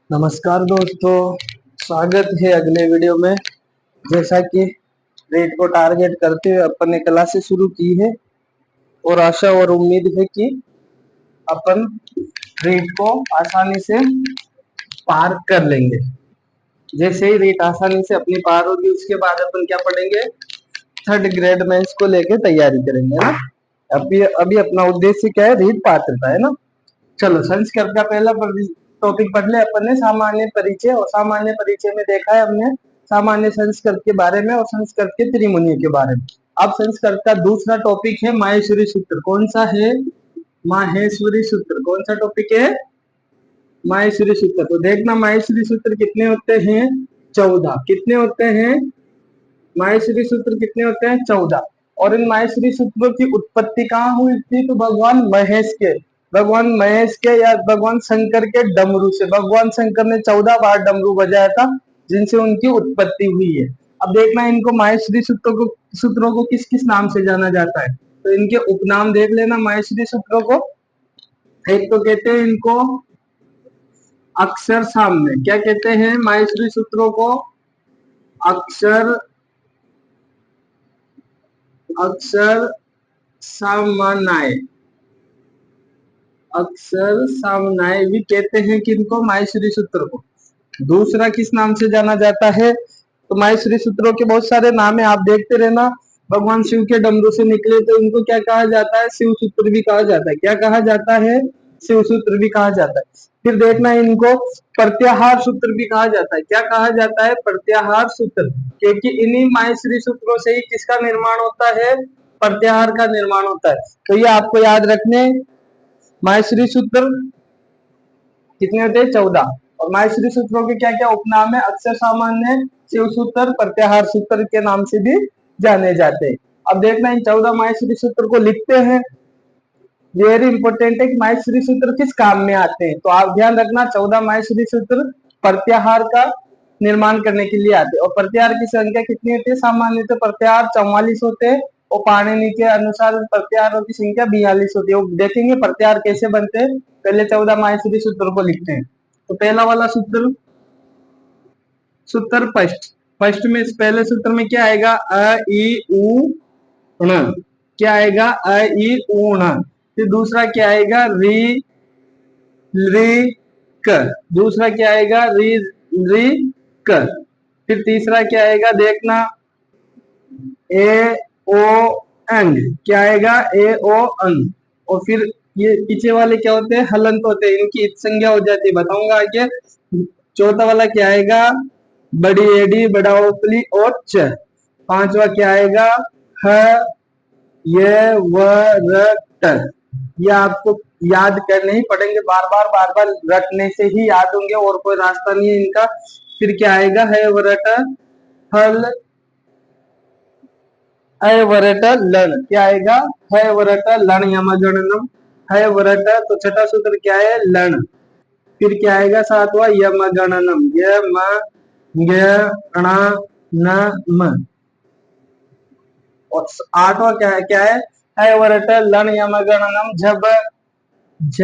नमस्कार दोस्तों, स्वागत है अगले वीडियो में। जैसा कि रेट को टारगेट करते हुए अपन ने क्लासेस शुरू की है और आशा और उम्मीद है कि अपन रेट को आसानी से पार कर लेंगे। जैसे ही रेट आसानी से अपनी पार होगी उसके बाद अपन क्या पढ़ेंगे, थर्ड ग्रेड मेंस को लेके तैयारी करेंगे ना। अभी अभी अपना उद्देश्य क्या है, रीट पात्रता है ना। चलो संस्कृत का पहला टॉपिक पढ़ ले अपन ने, सामान्य परिचय। और सामान्य परिचय में देखा है हमने सामान्य संस्कृत के बारे में और संस्कृत के त्रिमुनियों के बारे में। अब संस्कृत का दूसरा टॉपिक है माहेश्वरी सूत्र। कौन सा है? माहेश्वरी सूत्र। कौन सा टॉपिक है? माहेश्वरी सूत्र। तो देखना माहेश्वरी सूत्र कितने होते हैं? 14। कितने होते हैं माहेश्वरी सूत्र? कितने होते हैं? 14। और इन माहेश्वरी सूत्रों की उत्पत्ति कहाँ हुई थी? तो भगवान महेश के या भगवान शंकर के डमरू से। भगवान शंकर ने 14 बार डमरू बजाया था, जिनसे उनकी उत्पत्ति हुई है। अब देखना इनको माहेश्वरी सूत्रों को किस किस नाम से जाना जाता है। तो इनके उपनाम देख लेना माहेश्वरी सूत्रों को। एक तो कहते हैं इनको अक्षर सामने। क्या कहते हैं माहेश्वरी सूत्रों को? अक्षर अक्षर सामनाय। अक्षर सामनाय भी कहते हैं कि इनको माहेश्वरी सूत्र को। दूसरा किस नाम से जाना जाता है? तो माहेश्वरी सूत्रों के बहुत सारे नाम है, आप देखते रहना। भगवान शिव के डमरू से निकले तो इनको क्या कहा जाता है? शिव सूत्र भी कहा जाता है। क्या कहा जाता है? शिव सूत्र भी कहा जाता है। फिर देखना इनको प्रत्याहार सूत्र भी कहा जाता है। क्या कहा जाता है? प्रत्याहार सूत्र। क्योंकि इन्हीं माहेश्वरी सूत्रों से ही किसका निर्माण होता है? प्रत्याहार का निर्माण होता है। तो ये आपको याद रखने। माहेश्वरी सूत्र कितने होते हैं? 14। और माहेश्वरी सूत्रों के क्या क्या उपनाम है? अक्षर सामान्य, शिव सूत्र, प्रत्याहार सूत्र के नाम से भी जाने जाते हैं। अब देखना इन 14 माहेश्वरी सूत्र को लिखते हैं। वेरी इंपॉर्टेंट है कि माहेश्वरी सूत्र किस काम में आते हैं। तो आप ध्यान रखना 14 माहेश्वरी सूत्र प्रत्याहार का निर्माण करने के लिए आते हैं। और प्रत्याहार की संख्या कितनी होती है? सामान्य तो प्रत्याहार 44 होते हैं और पाणिनि के अनुसार प्रत्याहारों की संख्या 42 होती है। देखेंगे प्रत्याहार कैसे बनते हैं। पहले 14 माहेश्वरी सूत्र को लिखते हैं। तो पहला वाला सूत्र, सूत्र फर्स्ट में पहले सूत्र में क्या आएगा? अ ई उ ण। क्या आएगा? अ ई उ ण। फिर दूसरा क्या आएगा? री री क। दूसरा क्या आएगा? री री क। फिर तीसरा क्या आएगा? देखना ए ओ एंग। क्या आएगा? ए ओ अंग। और फिर ये पीछे वाले क्या होते हैं? हलंत होते हैं, इनकी इत संज्ञा हो जाती है, बताऊंगा आगे। चौथा वाला क्या आएगा? बड़ी एडी, बड़ा ओपली और च। पांचवा क्या आएगा? ह ये व र ट। ये आपको याद करने ही पड़ेंगे, बार बार रटने से ही याद होंगे, और कोई रास्ता नहीं है इनका। फिर क्या आएगा? है वरट हल है वरट लन। क्या आएगा? है वरट लन यमगणनम। है वरट, तो छठा सूत्र क्या है? लन। फिर क्या आएगा? सातवां यमगणनम। यम गणनम। और आठवां क्या है? क्या है वरट लन यमगणनम झब झ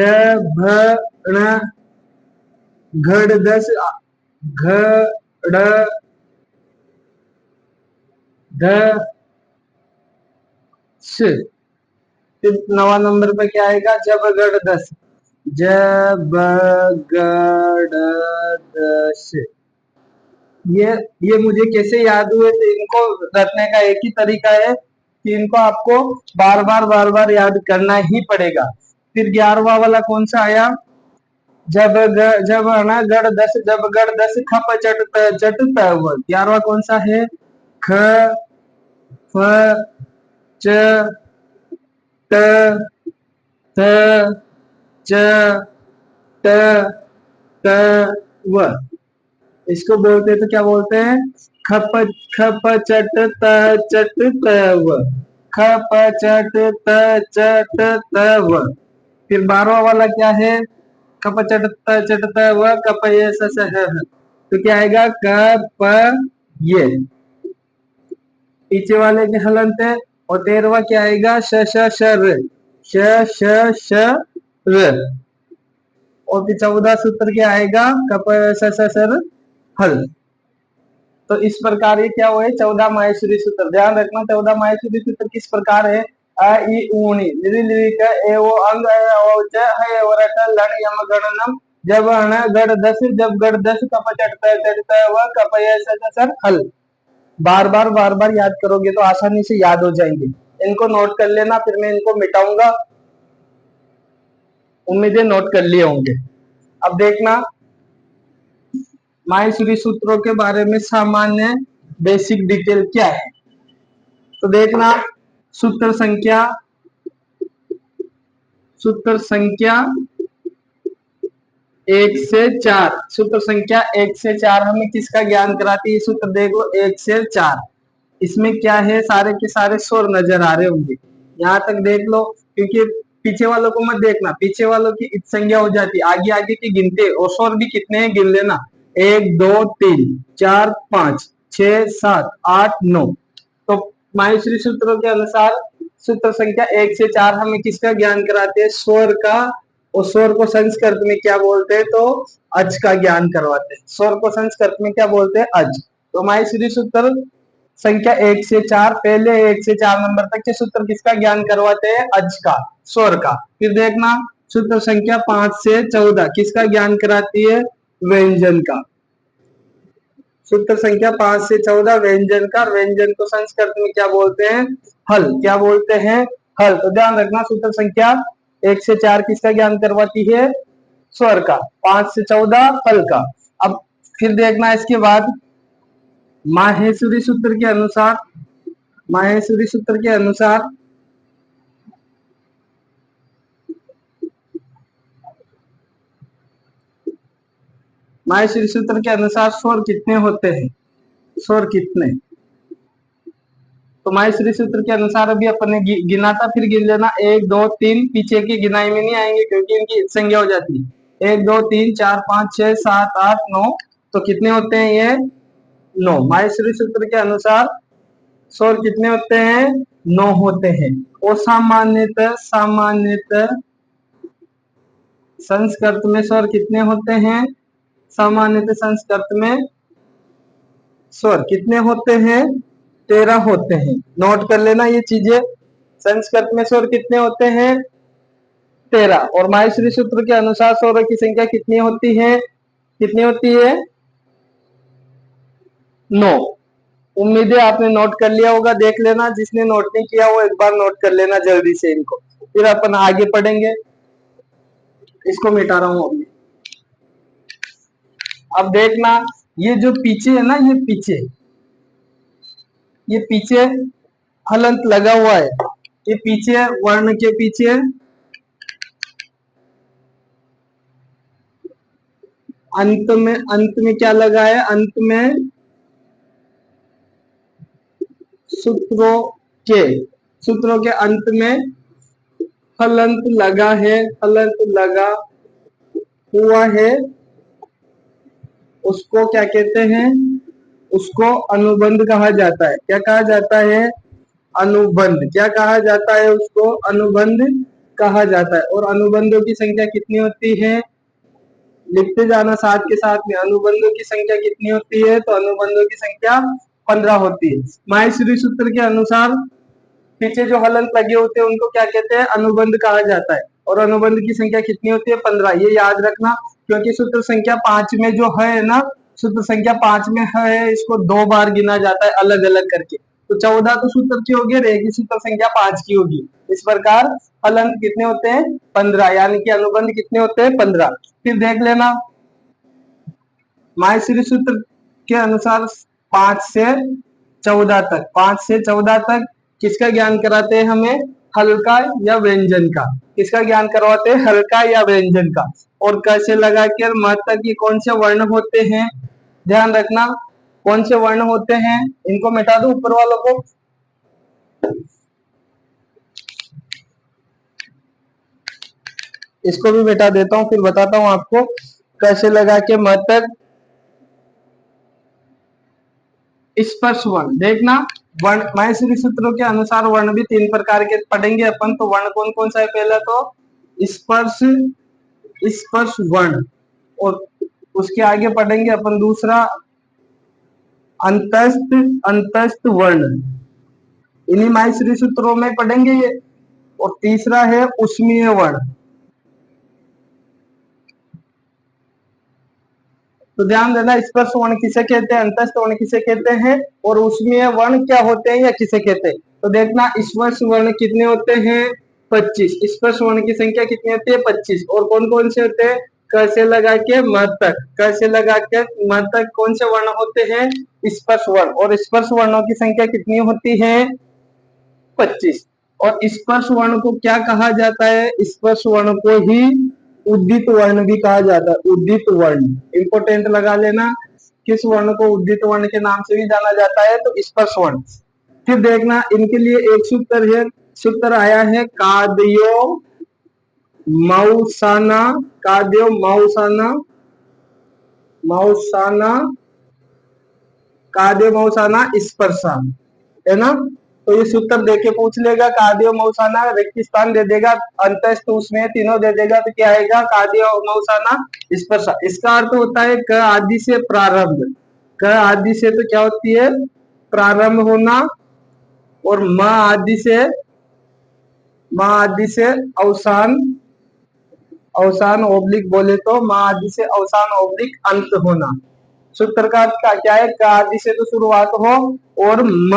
घड़ दस घड़ ध स। फिर 9वां नंबर पे क्या आएगा? जब गढ़ दस। जब गढ़ दस। ये मुझे कैसे याद हुए? तो इनको रटने का एक ही तरीका है कि इनको आपको बार बार याद करना ही पड़ेगा। फिर 11वां वाला कौन सा आया? जब ना गढ़ दस, जब गढ़ दस खप चट चट तव। 11वां कौन सा है? ख फ च ट थ च ट त व। इसको बोलते हैं तो क्या बोलते हैं? खप खप चट त चट तव। खप चट त चट तव। फिर 12वां वाला क्या है? कप चट त चट तव कप ये स है। तो क्या आएगा? कप ये। पीछे वाले के हलंत है। और 13वां क्या आएगा? श श श र। श श श र। और फिर 14 सूत्र क्या आएगा, कप सर हल। तो इस प्रकार ये क्या हुए 14 माहेश्वरी सूत्र। ध्यान रखना 14 माहेश्वरी सूत्र किस प्रकार है, अ इ ऊनी लिरि लिरिक ए वो अंग ओ च है वरट लण यम गणनम जब अण गढ़ 10 जब गढ़ 10 कप चढ़ता है वह कप सर हल। बार बार याद करोगे तो आसानी से याद हो जाएंगे। इनको नोट कर लेना, फिर मैं इनको मिटाऊंगा। उम्मीदें नोट कर लिए होंगे। अब देखना माहेश्वरी सूत्रों के बारे में सामान्य बेसिक डिटेल क्या है। तो देखना सूत्र संख्या 1 से 4, सूत्र संख्या 1 से 4 हमें किसका ज्ञान कराती है, सूत्र देखो 1 से 4। इसमें क्या है, सारे के सारे स्वर नजर आ रहे होंगे, यहाँ तक देख लो, क्योंकि पीछे वालों को मत देखना, पीछे वालों की इत संज्ञा हो जाती है, आगे आगे की गिनते और स्वर भी कितने हैं गिन लेना, 1 2 3 4 5 6 7 8 9। तो माहेश्वरी सूत्रों के अनुसार सूत्र संख्या 1 से 4 हमें किसका ज्ञान कराते हैं, स्वर का। और स्वर को संस्कृत में क्या बोलते हैं, तो अज का ज्ञान करवाते हैं। स्वर को संस्कृत में क्या बोलते हैं, अज। तो माहेश्वरी सूत्र संख्या 1 से 4, पहले 1 से 4 नंबर तक के सूत्र किसका ज्ञान करवाते हैं, अज का, स्वर का। फिर देखना सूत्र संख्या 5 से 14 किसका ज्ञान कराती है, व्यंजन का। सूत्र संख्या 5 से 14 व्यंजन का। व्यंजन को संस्कृत में क्या बोलते हैं, हल। क्या बोलते हैं, हल। तो ध्यान रखना सूत्र संख्या 1 से 4 किसका ज्ञान करवाती है, स्वर का। 5 से 14 हल का। अब फिर देखना इसके बाद माहेश्वरी सूत्र के अनुसार, माहेश्वरी सूत्र के अनुसार माहेश्वरी सूत्र के अनुसार स्वर कितने होते हैं, स्वर कितने। तो माहेश्वरी सूत्र के अनुसार अभी अपने गिना था, फिर गिन लेना 1 2 3, पीछे की गिनाई में नहीं आएंगे क्योंकि इनकी संज्ञा हो जाती है। 1 2 3 4 5 6 7 8 9, तो कितने होते हैं ये 9। माहेश्वरी सूत्र के अनुसार स्वर कितने होते हैं, 9 होते हैं। और सामान्यतः संस्कृत में स्वर कितने होते हैं, सामान्यतः संस्कृत में स्वर कितने होते हैं, 13 होते हैं। नोट कर लेना ये चीजें, संस्कृत में स्वर कितने होते हैं, 13। और माहेश्वरी सूत्र के अनुसार स्वरों की संख्या कितनी होती है, कितनी होती है, 9। उम्मीदें आपने नोट कर लिया होगा, देख लेना, जिसने नोट नहीं किया वो एक बार नोट कर लेना जल्दी से इनको, फिर अपन आगे पढ़ेंगे। इसको मिटा रहा हूं अभी। अब देखना ये जो पीछे है ना, ये पीछे हलंत लगा हुआ है, ये पीछे वर्ण के पीछे अंत में क्या लगा है, अंत में सूत्रों के अंत में हलंत लगा है, हलंत लगा हुआ है, उसको क्या कहते हैं, उसको अनुबंध कहा जाता है। क्या कहा जाता है, अनुबंध। क्या कहा जाता है, उसको अनुबंध कहा जाता है। और अनुबंधों की संख्या कितनी होती है, लिखते जाना साथ के साथ में, अनुबंधों की संख्या कितनी होती है, तो अनुबंधों की संख्या 15 होती है। माहेश्वरी सूत्र के अनुसार पीछे जो हलंत लगे होते हैं उनको क्या कहते हैं, अनुबंध कहा जाता है। और अनुबंध की संख्या कितनी होती है, 15। ये याद रखना, क्योंकि सूत्र संख्या 5 में जो है ना, सूत्र संख्या 5 में है, इसको 2 बार गिना जाता है अलग अलग करके। तो 14 तो सूत्र की होगी, रहेगी सूत्र संख्या 5 की होगी। इस प्रकार हलंत कितने होते हैं, 15, यानी कि अनुबंध कितने होते हैं, 15। फिर देख लेना माहेश्वरी सूत्र के अनुसार 5 से 14 तक, 5 से 14 तक किसका ज्ञान कराते हैं हमें, हल्का या व्यंजन का। किसका ज्ञान करवाते हैं, हल्का या व्यंजन का। और कैसे लगा कर महत्व की कौन से वर्ण होते हैं, ध्यान रखना कौन से वर्ण होते हैं। इनको मिटा दो ऊपर वालों को, इसको भी मिटा देता हूं, फिर बताता हूं आपको कैसे लगा के महत्व। स्पर्श वर्ण देखना, वर्ण माहेश्वरी सूत्रों के अनुसार वर्ण भी 3 प्रकार के पढ़ेंगे अपन। तो वर्ण कौन कौन सा है, पहला तो स्पर्श स्पर्श वर्ण, और उसके आगे पढ़ेंगे अपन दूसरा अंतस्थ अंतस्थ वर्ण, इन्हीं माहेश्वरी सूत्रों में पढ़ेंगे ये। और तीसरा है उष्मीय वर्ण। तो ध्यान देना, स्पर्श वर्ण किसे कहते हैं, अंतस्थ वर्ण किसे कहते हैं, और उष्मीय वर्ण क्या होते हैं या किसे कहते हैं। तो देखना, स्पर्श वर्ण कितने होते हैं, 25। स्पर्श वर्ण की संख्या कितनी होती है, 25। और कौन कौन से होते हैं, क से लगा के म तक, क से लगा के म तक कौन से वर्ण होते हैं, स्पर्श वर्ण। और स्पर्श वर्णों की संख्या कितनी होती है, 25। और स्पर्श वर्ण को क्या कहा जाता है, स्पर्श वर्ण को ही उद्दीत वर्ण भी कहा जाता है। उद्दीत वर्ण इंपोर्टेंट लगा लेना, किस वर्ण को उद्दीत वर्ण के नाम से भी जाना जाता है, तो स्पर्श वर्ण। फिर देखना, इनके लिए एक सूत्र है, सूत्र आया है कादयो मौसाना, कादयो मौसाना, मौसाना, कादयो मौसाना स्पर्शा, है ना। तो ये सूत्र देके पूछ लेगा, कादियो मौसाना, रिक्त स्थान दे देगा, अंतस्थ उसमें तीनों दे देगा, तो क्या आएगा, कादियो मौसाना स्पर्शा। इसका अर्थ होता है क आदि से प्रारंभ, क आदि से तो क्या होती है, प्रारंभ होना, और म आदि से अवसान, अवसान ओब्लिक बोले तो म आदि से अवसान ओब्लिक अंत होना। सूत्र का क्या है, क आदि से तो शुरुआत हो, और म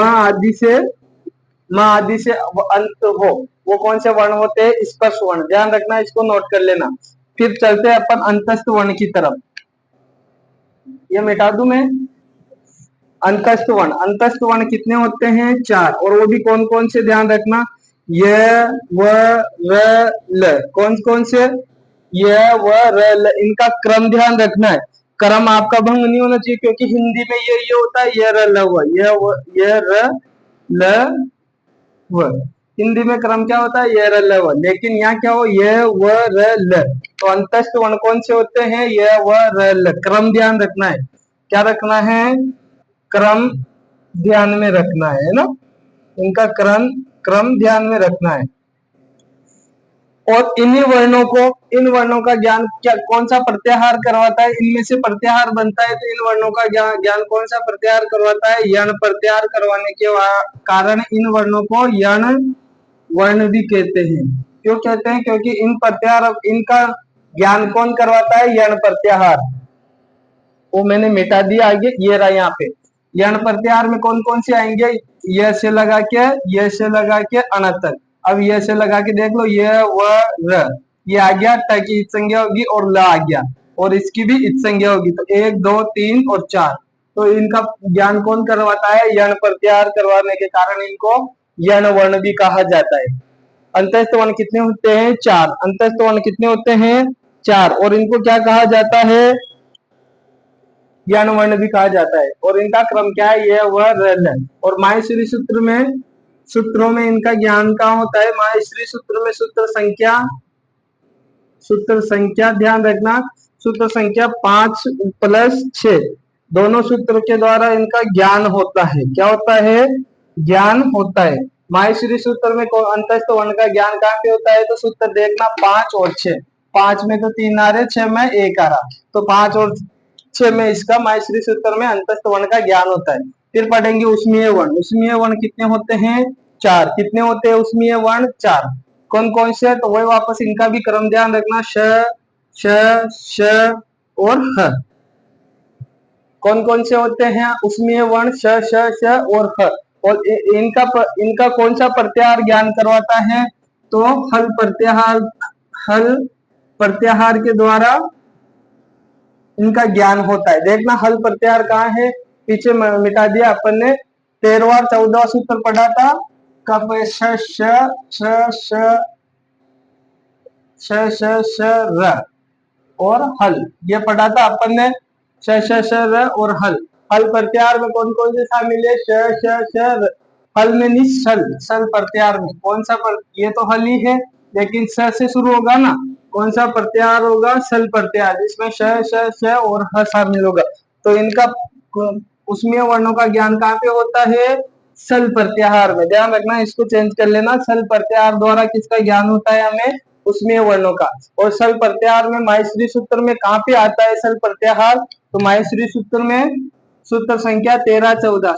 आदि से अंत हो, वो कौन से वर्ण होते हैं, स्पर्श वर्ण। ध्यान रखना, इसको नोट कर लेना। फिर चलते हैं अपन अंतस्थ वर्ण की तरफ, ये मिटा दूं मैं। अंतस्थ वर्ण, अंतस्थ वर्ण कितने होते हैं, 4। और वो भी कौन कौन से, ध्यान रखना, य व र ल, कौन कौन से, य व र ल, इनका क्रम ध्यान रखना है। क्रम आपका भंग नहीं होना चाहिए, क्योंकि हिंदी में ये होता है य र ल व, य र ल व, हिंदी में क्रम क्या होता है, य र ल व, लेकिन यहाँ क्या हो, य व र ल। तो अंतस्थ वर्ण कौन से होते हैं, य व र ल, क्रम ध्यान रखना है। क्या रखना है, क्रम ध्यान में रखना है ना, इनका क्रम क्रम ध्यान में रखना है। और इन्हीं वर्णों को, इन वर्णों का ज्ञान क्या, कौन सा प्रत्याहार करवाता है, इनमें से प्रत्याहार बनता है, तो इन वर्णों का ज्ञान कौन सा प्रत्याहार करवाता है, यण प्रत्याहार करवाने के कारण इन वर्णों को यण वर्ण भी कहते हैं। क्यों कहते हैं, क्योंकि इन प्रत्याहार, इनका ज्ञान कौन करवाता है, यण प्रत्याहार। वो मैंने मिटा दिया आगे, ये रहा यहाँ पे। यण प्रत्याहार में कौन कौन से आएंगे, य से लगा के, य से लगा के अण तक। अब ये से लगा के देख लो, य व र, ये आ गया, ट की इत संज्ञा होगी, और ल आ गया, और इसकी भी इत संज्ञा होगी। तो 1 2 3 और 4, तो इनका ज्ञान कौन करवाता है, यण प्रत्याहार करवाने के कारण इनको यण वर्ण भी कहा जाता है। अंतस्थ वर्ण कितने होते हैं, 4। अंतस्थ वर्ण कितने होते हैं, 4, और इनको क्या कहा जाता है, यण वर्ण भी कहा जाता है। और इनका क्रम क्या है, ये व र ल। और माहेश्वरी सूत्र में, सूत्रों में इनका ज्ञान कहाँ होता है, माहेश्वरी सूत्र में सूत्र संख्या ध्यान रखना, सूत्र संख्या 5 + 6, दोनों सूत्र के द्वारा इनका ज्ञान होता है। क्या होता है, ज्ञान होता है। माहेश्वरी सूत्र में अंतस्थ वर्ण का ज्ञान कहाँ पे होता है, तो सूत्र देखना 5 और 6, 5 में तो 3 आ रहे, 6 में 1 आ रहा, तो 5 और 6 में इसका माहेश्वरी सूत्र में अंतस्थ वर्ण का ज्ञान होता है। फिर पढ़ेंगे उष्मीय वर्ण। उष्मीय वर्ण कितने होते हैं, 4। कितने होते हैं उष्मीय वर्ण, 4। कौन कौन से, तो वही वापस इनका भी क्रम ध्यान रखना, श श श और ह। कौन कौन से होते हैं उष्मीय वर्ण, श श श और ह। और इनका कौन सा प्रत्याहार ज्ञान करवाता है, तो हल प्रत्याहार, हल प्रत्याहार के द्वारा इनका ज्ञान होता है। देखना, हल प्रत्याहार कहाँ है, पीछे मिटा दिया अपन ने, 13वां 14वां सूत्र पढ़ा था, कब श श श श श श श र और हल, ये पढ़ा था अपन ने, श श श र और हल। हल प्रत्याहार में कौन कौन से शामिल है, श श श र। हल में नहीं, सल, सल प्रत्याहार में कौन सा ये तो हल ही है, लेकिन स से शुरू होगा ना, कौन सा प्रत्याहार होगा, सल प्रत्याहार, जिसमें श श श और ह शामिल होगा। तो इनका उसमें वर्णों का ज्ञान कहाँ पे होता है, सल प्रत्याहार में। ध्यान रखना, इसको चेंज कर लेना, सल प्रत्याहार द्वारा किसका ज्ञान होता है हमें, उसमें वर्णों का। और सल प्रत्याहार में माहेश्वरी सूत्र में कहाँ पे आता है सल प्रत्याहार? तो माहेश्वरी सूत्र में सूत्र संख्या 13, 14,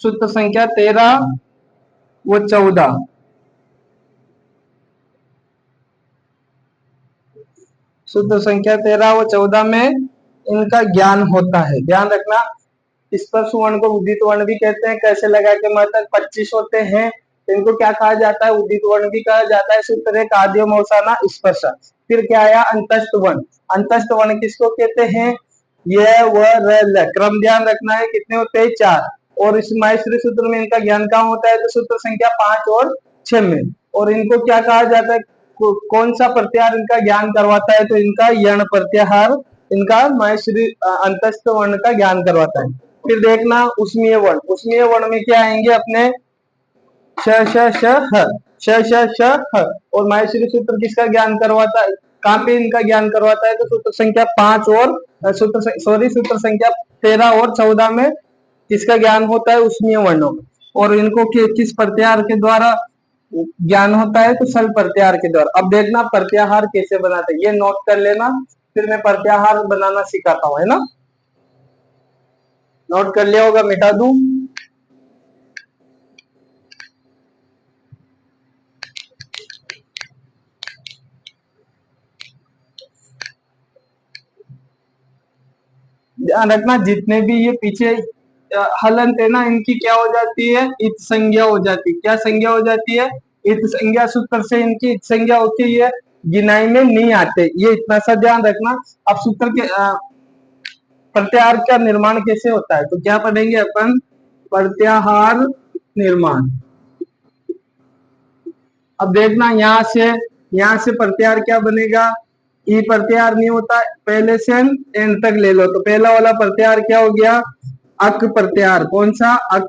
सूत्र संख्या 13 व 14, सूत्र संख्या 13 व 14 में इनका ज्ञान होता है। ध्यान रखना, स्पर्श वर्ण को उदित वर्ण भी कहते हैं। कैसे लगा के मतलब 25 होते हैं, तो इनको क्या कहा जाता है? उदित वर्ण भी कहा जाता है। सूत्र एक आद्य मौसाना स्पर्श। फिर क्या आया? अंतस्थ वर्ण। अंतस्थ वर्ण किसको कहते हैं? यह व र। क्रम ध्यान रखना है, कितने होते हैं? 4। और इस माहेश्वरी सूत्र में इनका ज्ञान कहाँ होता है? तो सूत्र संख्या 5 और 6 में। और इनको क्या कहा जाता है? कौन सा प्रत्याहार इनका ज्ञान करवाता है? तो इनका यण प्रत्याहार इनका माहेश्वरी अंतस्थ वर्ण का ज्ञान करवाता है। फिर देखना उष्मीय वर्ण। उष्मीय वर्ण में क्या आएंगे अपने? श श श ह, श श श ह। और माहेश्वरी सूत्र किसका ज्ञान करवाता है? कहाँ पे इनका ज्ञान करवाता है? तो सूत्र संख्या 5 और सूत्र संख्या 13 और 14 में किसका ज्ञान होता है? उष्मीय वर्णों। और इनको किस प्रत्याहार के द्वारा ज्ञान होता है? तो सल प्रत्याहार के द्वारा। अब देखना प्रत्याहार कैसे बनाते हैं, ये नोट कर लेना, फिर मैं प्रत्याहार बनाना सिखाता हूँ, है ना। नोट कर लिया होगा, मिटा दूं? ध्यान रखना, जितने भी ये पीछे हलंत है ना, इनकी क्या हो जाती है? इत संज्ञा हो जाती है। क्या संज्ञा हो जाती है? इत संज्ञा। सूत्र से इनकी इत संज्ञा होती है, गिनाई में नहीं आते। ये इतना सा ध्यान रखना। अब सूत्र के प्रत्याहार का निर्माण कैसे होता है? तो क्या पढ़ेंगे अपन? प्रत्याहार निर्माण। अब देखना, यहाँ से प्रत्याहार क्या बनेगा? ई प्रत्याहार नहीं होता, पहले से एंड तक ले लो। तो पहला वाला प्रत्याहार क्या हो गया? अक प्रत्याहार। कौन सा? अक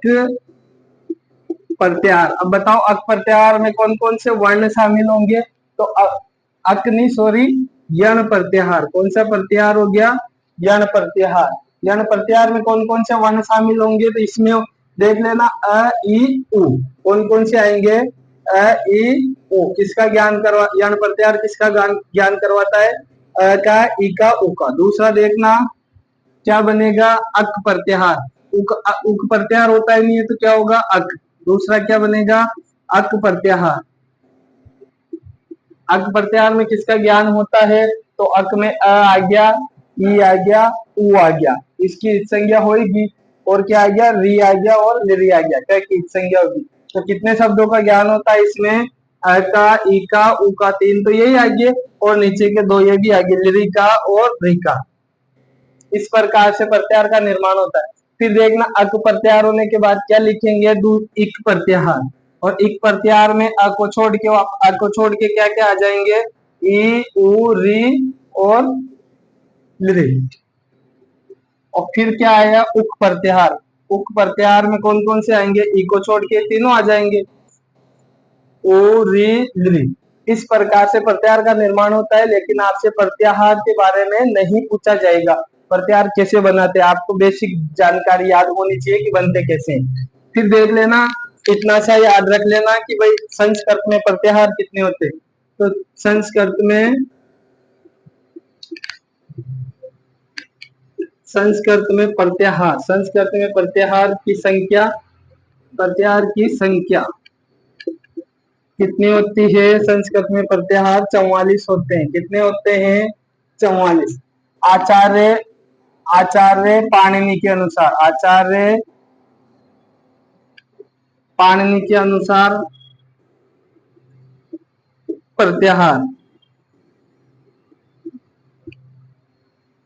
प्रत्याहार। अब बताओ अक प्रत्याहार में कौन कौन से वर्ण शामिल होंगे? तो अक नहीं, सॉरी, यण प्रत्याहार। कौन सा प्रत्याहार हो गया? यण प्रत्याहार। यण प्रत्याहार में कौन कौन से वर्ण शामिल होंगे? तो इसमें देख लेना, अ ई उ। कौन कौन से आएंगे? अ ई उ। किसका ज्ञान करवा, यण प्रत्याहार किसका ज्ञान करवाता है? अ का, ई का, उ का। दूसरा देखना क्या बनेगा? अक प्रत्याहार। उक प्रत्याहार होता ही नहीं है, तो क्या होगा? अक। दूसरा क्या बनेगा? अक प्रत्याहार। अक प्रत्याहार में किसका ज्ञान होता है? तो अक में अ आ गया, ई आ गया, उ आ गया, इसकी संज्ञा होगी। और क्या आ गया? री आ गया और लिरी आ गया, क्या की संज्ञा होगी। तो कितने शब्दों का ज्ञान होता है इसमें? अ का, ई का, उ का, 3 तो यही आ गए, और नीचे के 2 ये भी आ गए, लिरी का और री का। इस प्रकार से प्रत्याहार का निर्माण होता है। फिर देखना, अक प्रत्याहार होने के बाद क्या लिखेंगे? इक प्रत्याहार। और इक प्रत्याहार में अ को छोड़ के क्या क्या आ जाएंगे? ई, उ, री और लिरी। और फिर क्या आया? उक प्रत्याहार। उक प्रत्याहार में कौन कौन से आएंगे? ई को छोड़ के तीनों आ जाएंगे, ओ, री, लिरी। इस प्रकार से प्रत्याहार का निर्माण होता है। लेकिन आपसे प्रत्याहार के बारे में नहीं पूछा जाएगा। प्रत्याहार कैसे बनाते हैं आपको बेसिक जानकारी याद होनी चाहिए कि बनते कैसे हैं। फिर देख लेना, इतना सा याद रख लेना कि भाई संस्कृत में प्रत्याहार कितने होते हैं। तो संस्कृत में प्रत्याहार की संख्या कितनी होती है? संस्कृत में प्रत्याहार 44 होते हैं। कितने होते हैं? 44। आचार्य आचार्य पाणिनि के अनुसार, प्रत्याहार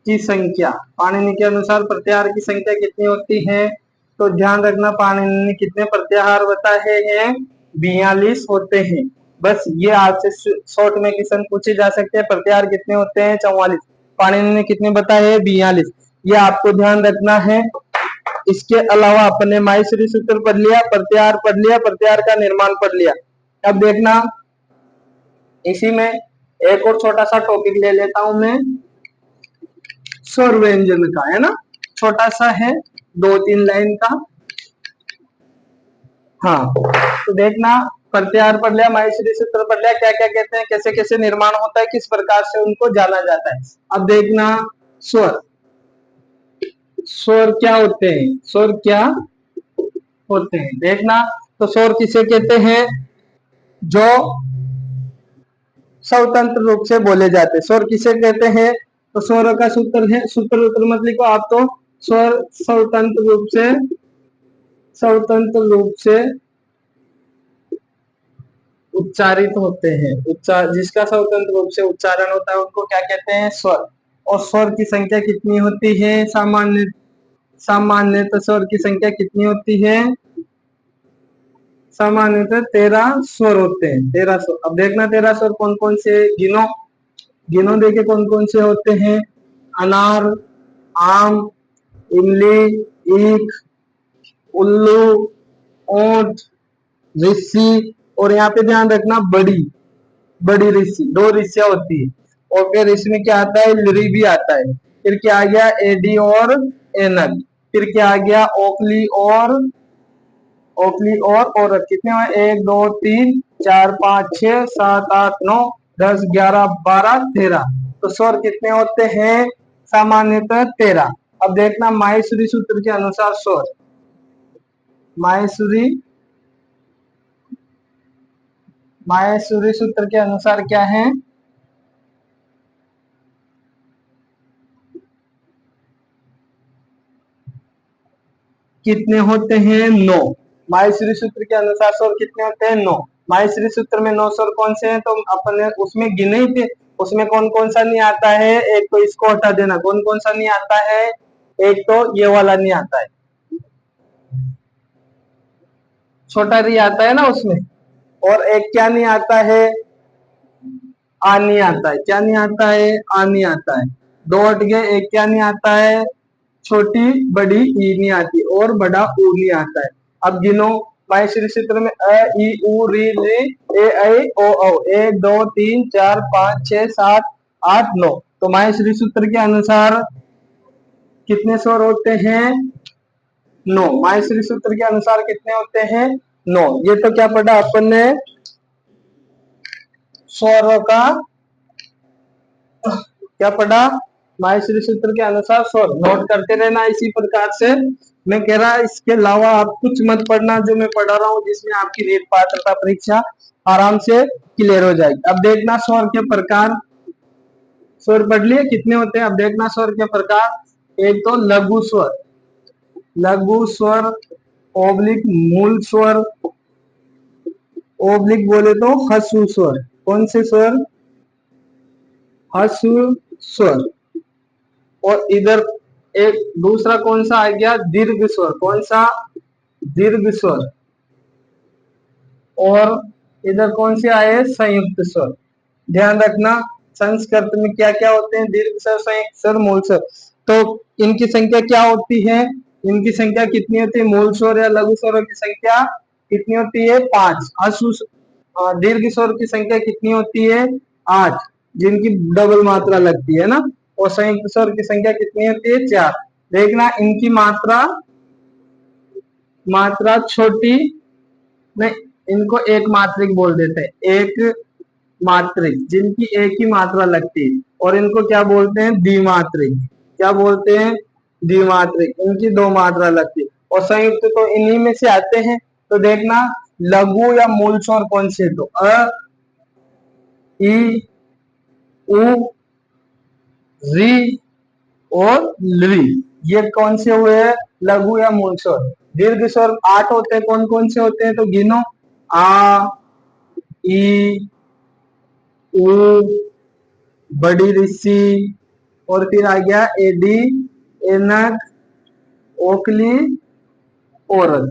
की संख्या, पाणिनि के अनुसार प्रत्याहार की संख्या कितनी होती है? तो ध्यान रखना, पाणिनि ने कितने प्रत्याहार बताए हैं? 42 होते हैं। बस ये आपसे शॉर्ट में क्वेश्चन पूछे जा सकते हैं। प्रत्याहार कितने होते हैं? 44। पाणिनि ने कितने बताए हैं? 42। ये आपको ध्यान रखना है। इसके अलावा अपने माहेश्वरी सूत्र पढ़ लिया, प्रत्याहार पढ़ लिया, प्रत्याहार का निर्माण पढ़ लिया। अब देखना, इसी में एक और छोटा सा टॉपिक ले लेता हूं मैं, स्वर व्यंजन का, है ना। छोटा सा है, 2-3 लाइन का। हाँ, तो देखना, प्रत्याहार पढ़ लिया, माहेश्वरी सूत्र पढ़ लिया, क्या क्या कहते हैं, कैसे कैसे निर्माण होता है, किस प्रकार से उनको जाना जाता है। अब देखना स्वर, स्वर क्या होते हैं, स्वर क्या होते हैं देखना। तो स्वर किसे कहते हैं, जो स्वतंत्र रूप से बोले जाते हैं, स्वर किसे कहते हैं। तो स्वर का सूत्र है, सूत्र मत लिखो आप, तो स्वर स्वतंत्र रूप से उच्चारित होते हैं, उच्चार जिसका स्वतंत्र रूप से उच्चारण होता है उनको क्या कहते हैं, स्वर। और स्वर की संख्या कितनी होती है, सामान्यतः स्वर की संख्या कितनी होती है, सामान्यतः 13 स्वर होते हैं, 13 स्वर। अब देखना 13 स्वर कौन कौन से, गिनो गिनो, देखे कौन कौन से होते हैं। अनार, आम, इमली, ईख, उल्लू, ऊंट, ऋषि, और यहाँ पे ध्यान रखना बड़ी बड़ी ऋषि, दो ऋषियां होती है। और फिर इसमें क्या आता है, लरी भी आता है। फिर क्या आ गया, एडी और एनक। फिर क्या आ गया, ओखली और औरत। कितने हुए, 1 2 3 4 5 6 7 8 9 10 11 12 13। तो स्वर कितने होते हैं, सामान्यतः 13। अब देखना माहेश्वरी सूत्र के अनुसार स्वर, माहेश्वरी सूत्र के अनुसार क्या है, कितने होते हैं, 9। माहेश्वरी सूत्र के अनुसार स्वर कितने होते हैं, 9। माहेश्वरी सूत्र में 9 स्वर कौन से हैं, तो अपन ने उसमें गिने ही थे। उसमें कौन कौन सा नहीं आता है, एक तो इसको हटा देना, कौन कौन सा नहीं आता है, एक तो ये वाला नहीं आता है, छोटा री आता है ना उसमें। और एक क्या नहीं आता है, आ नहीं आता है। क्या नहीं आता है, आ नहीं आता है। दो हट गए, एक क्या नहीं आता है, छोटी बड़ी ई नहीं आती, और बड़ा ऊ नहीं आता है। अब गिनो माहेश्वरी सूत्र में अ ई उ री ली ए ऐ ओ औ, 1 2 3 4 5 6 7 8 9। तो माहेश्वरी सूत्र के अनुसार कितने स्वर होते हैं, 9। माहेश्वरी सूत्र के अनुसार कितने होते हैं, 9। ये तो क्या पढ़ा अपन ने, स्वरों का क्या पढ़ा, माहेश्वरी सूत्र के अनुसार स्वर। नोट करते रहना इसी प्रकार से। मैं कह रहा इसके अलावा आप कुछ मत पढ़ना, जो मैं पढ़ा रहा हूँ, जिसमें आपकी रीट पात्रता परीक्षा आराम से क्लियर हो जाएगी। अब देखना स्वर के प्रकार, स्वर पढ़ लिए कितने होते हैं। अब देखना स्वर के प्रकार, एक तो लघु स्वर, ओब्लिक मूल स्वर, ओब्लिक बोले तो हसु स्वर। कौन से स्वर, हसु स्वर। और इधर एक दूसरा कौन सा आ गया, दीर्घ स्वर। कौन सा, दीर्घ स्वर। और इधर कौन से आए, संयुक्त स्वर। ध्यान रखना संस्कृत में क्या क्या होते हैं, दीर्घ स्वर, संयुक्त स्वर, मूल स्वर। तो इनकी संख्या क्या होती है, इनकी संख्या कितनी होती है, मूल स्वर या लघु स्वरों की संख्या कितनी होती है, 5। दीर्घ स्वर की संख्या कितनी होती है, 8, जिनकी डबल मात्रा लगती है ना। और संयुक्त स्वर की संख्या कितनी होती है, 4। देखना इनकी मात्रा छोटी, नहीं, इनको एक मात्रिक बोल देते हैं, एक मात्रिक, जिनकी एक ही मात्रा लगती है। और इनको क्या बोलते हैं, द्विमात्रिक। क्या बोलते हैं, द्विमात्रिक, इनकी 2 मात्रा लगती है। और संयुक्त तो इन्हीं में से आते हैं। तो देखना लघु या मूल स्वर कौन से, तो अ ई उ री और लृ, ये कौन से हुए हैं, लघु या मूल स्वर। दीर्घ स्वर 8 होते हैं, कौन कौन से होते हैं, तो गिनो, आ ई उ, बड़ी ऋषि, और फिर आ गया एडी, एनक, ओखली, औरत।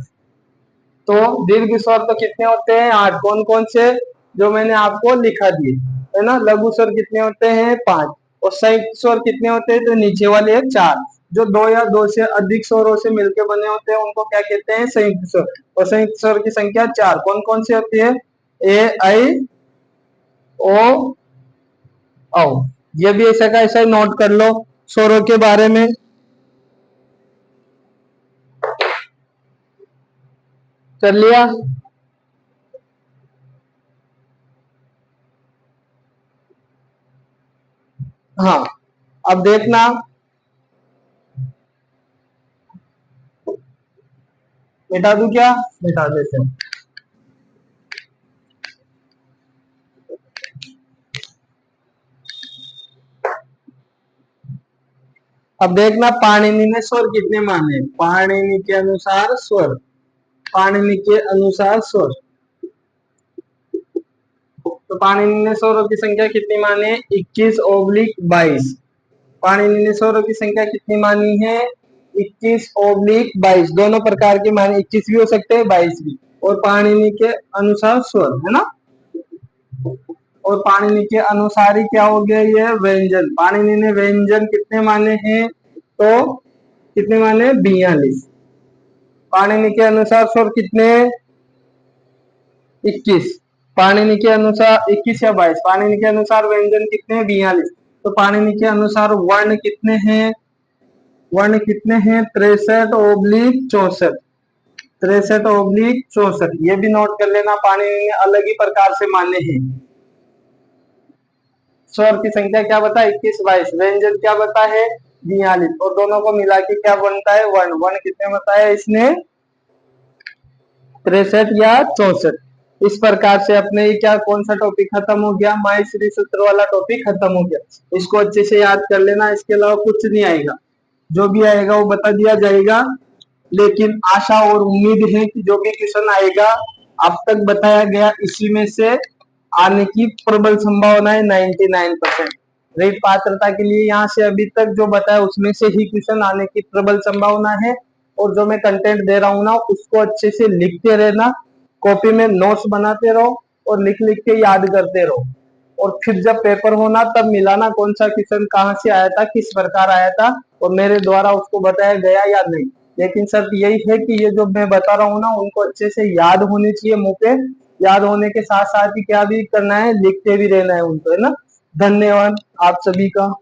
तो दीर्घ स्वर तो कितने होते हैं, 8। कौन कौन से, जो मैंने आपको लिखा दिए है ना। लघु स्वर कितने होते हैं, 5। और संयुक्त स्वर कितने होते हैं, तो नीचे वाले 4। जो 2 या 2 से अधिक स्वरों से मिलकर बने होते हैं उनको क्या कहते हैं, संयुक्त स्वर। और संयुक्त स्वर की संख्या 4। कौन कौन सी होती है, ए ऐ ओ औ। ये भी ऐसा का ऐसा ही नोट कर लो स्वरों के बारे में। कर लिया, हाँ, अब देखना, मिटा दूं क्या? मिटा देते हैं। अब देखना पाणिनि ने स्वर कितने माने, पाणिनि के अनुसार स्वर, पाणिनि के अनुसार स्वर। तो पाणिनि ने स्वरों की संख्या कितनी मानी है? 21/22। पाणिनि ने स्वरों की संख्या कितनी मानी है? 21/22। दोनों प्रकार के माने, 21 भी हो सकते हैं, 22 भी। और पाणिनि के अनुसार स्वर, है ना। और पाणिनि के अनुसार ही क्या हो गया, ये व्यंजन। पाणिनि ने व्यंजन कितने माने हैं? तो कितने माने? 42। पाणिनि के अनुसार स्वर कितने? 21। पाणिनि के अनुसार 21 या 22। पाणिनि के अनुसार व्यंजन कितने? 42। तो पाणिनि के अनुसार वर्ण कितने हैं? वर्ण कितने हैं? 63/64। 63/64। ये भी नोट कर लेना, पाणिनि ने अलग ही प्रकार से माने हैं। स्वर की संख्या क्या बता? 21, 22। व्यंजन क्या बता है? 42। और दोनों को मिला के क्या बनता है? वर्ण। वर्ण कितने बताया इसने? 63 या 64। इस प्रकार से अपने क्या, कौन सा टॉपिक खत्म हो गया? माय श्री सूत्र वाला टॉपिक खत्म हो गया। इसको अच्छे से याद कर लेना, इसके अलावा कुछ नहीं आएगा। जो भी आएगा वो बता दिया जाएगा। लेकिन आशा और उम्मीद है कि जो भी क्वेश्चन आएगा अब तक बताया गया, इसी में से आने की प्रबल संभावना है 99%। रेट पात्रता के लिए यहाँ से अभी तक जो बताया उसमें से ही क्वेश्चन आने की प्रबल संभावना है। और जो मैं कंटेंट दे रहा हूँ ना, उसको अच्छे से लिखते रहना, कॉपी में नोट्स बनाते रहो और लिख लिख के याद करते रहो। और फिर जब पेपर होना तब मिलाना कौन सा क्वेश्चन कहाँ से आया था, किस प्रकार आया था और मेरे द्वारा उसको बताया गया या नहीं। लेकिन शर्त यही है कि ये जो मैं बता रहा हूँ ना, उनको अच्छे से याद होनी चाहिए मुंह पे। याद होने के साथ साथ ही क्या भी करना है, लिखते भी रहना है उनको, है ना। धन्यवाद आप सभी का।